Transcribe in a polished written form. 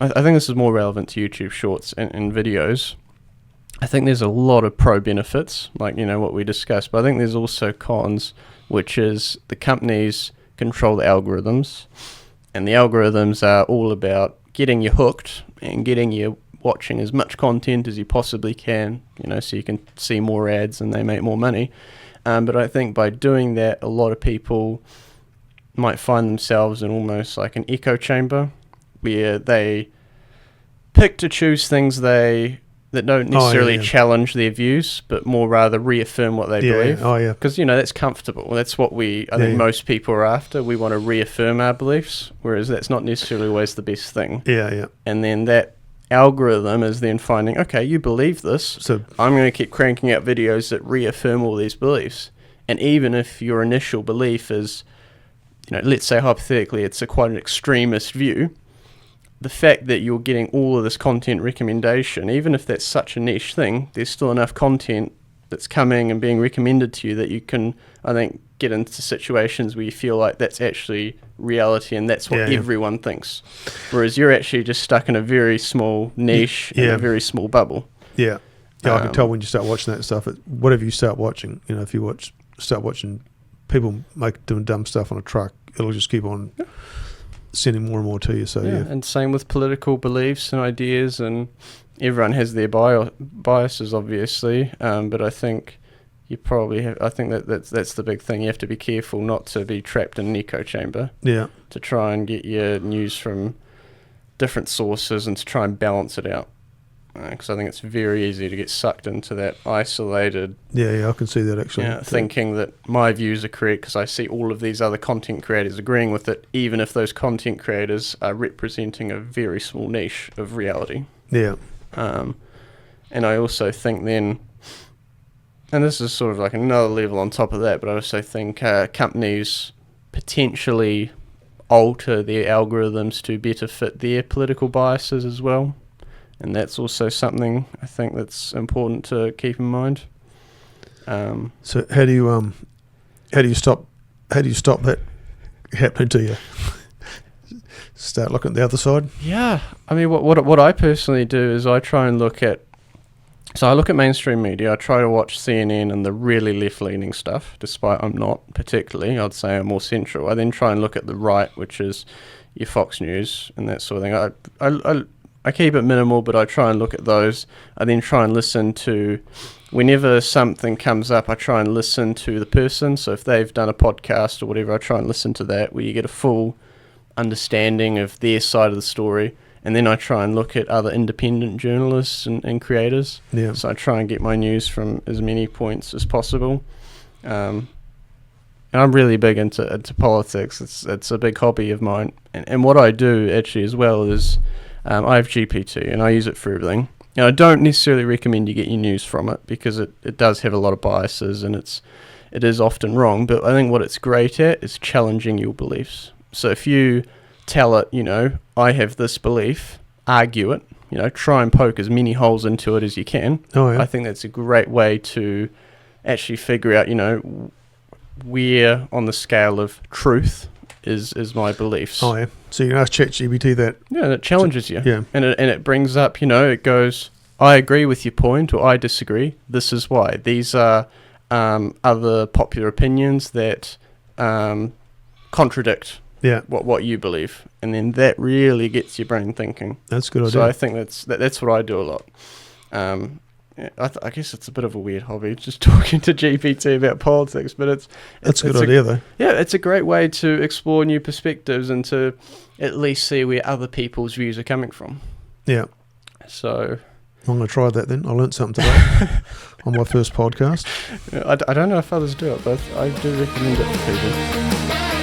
I think this is more relevant to YouTube Shorts and videos. I think there's a lot of pro benefits, like, what we discussed, but I think there's also cons, which is the companies control the algorithms, and the algorithms are all about getting you hooked and getting you watching as much content as you possibly can, so you can see more ads and they make more money. But I think by doing that, a lot of people might find themselves in almost like an echo chamber where they pick to choose things that don't necessarily challenge their views, but more rather reaffirm what they believe. Because, that's comfortable. That's what I think most people are after. We want to reaffirm our beliefs, whereas that's not necessarily always the best thing. And then that algorithm is then finding, okay, you believe this, so I'm going to keep cranking out videos that reaffirm all these beliefs. And even if your initial belief is, let's say hypothetically it's quite an extremist view, the fact that you're getting all of this content recommendation, even if that's such a niche thing, there's still enough content that's coming and being recommended to you that you can, I think, get into situations where you feel like that's actually reality and that's what everyone thinks. Whereas you're actually just stuck in a very small niche and a very small bubble. I can tell when you start watching that stuff. Whatever you start watching, if you start watching people doing dumb stuff on a truck, it'll just keep on sending more and more to you. So and same with political beliefs and ideas, and everyone has their biases, obviously. But I think you probably have. I think that's the big thing. You have to be careful not to be trapped in an echo chamber. To try and get your news from different sources and to try and balance it out. Because I think it's very easy to get sucked into that isolated... I can see that actually. Thinking that my views are correct because I see all of these other content creators agreeing with it, even if those content creators are representing a very small niche of reality. And I also think then, and this is sort of like another level on top of that, but I also think companies potentially alter their algorithms to better fit their political biases as well. And that's also something I think that's important to keep in mind. So how do you stop that happening to you? Start looking at the other side? Yeah. I mean, what I personally do is I try and look at mainstream media. I try to watch CNN and the really left-leaning stuff, despite I'm not particularly. I'd say I'm more central. I then try and look at the right, which is your Fox News and that sort of thing. I keep it minimal, but I try and look at those. I then try and listen to, whenever something comes up, I try and listen to the person. So if they've done a podcast or whatever, I try and listen to that, where you get a full understanding of their side of the story. And then I try and look at other independent journalists and creators. So I try and get my news from as many points as possible. And I'm really big into politics. It's a big hobby of mine. And what I do actually as well is... I have GPT and I use it for everything. Now, I don't necessarily recommend you get your news from it because it does have a lot of biases and it is often wrong, but I think what it's great at is challenging your beliefs. So if you tell it, I have this belief, argue it, try and poke as many holes into it as you can. I think that's a great way to actually figure out, where on the scale of truth is my beliefs. So you can ask ChatGPT that. And it challenges you. And it brings up, it goes, I agree with your point, or I disagree. This is why. These are other popular opinions that contradict what you believe. And then that really gets your brain thinking. That's a good idea. So I think that's what I do a lot. I guess it's a bit of a weird hobby, just talking to GPT about politics, but it's a good idea though. Yeah, it's a great way to explore new perspectives and to at least see where other people's views are coming from. So I'm going to try that then. I learnt something today on my first podcast. I don't know if others do it, but I do recommend it for people.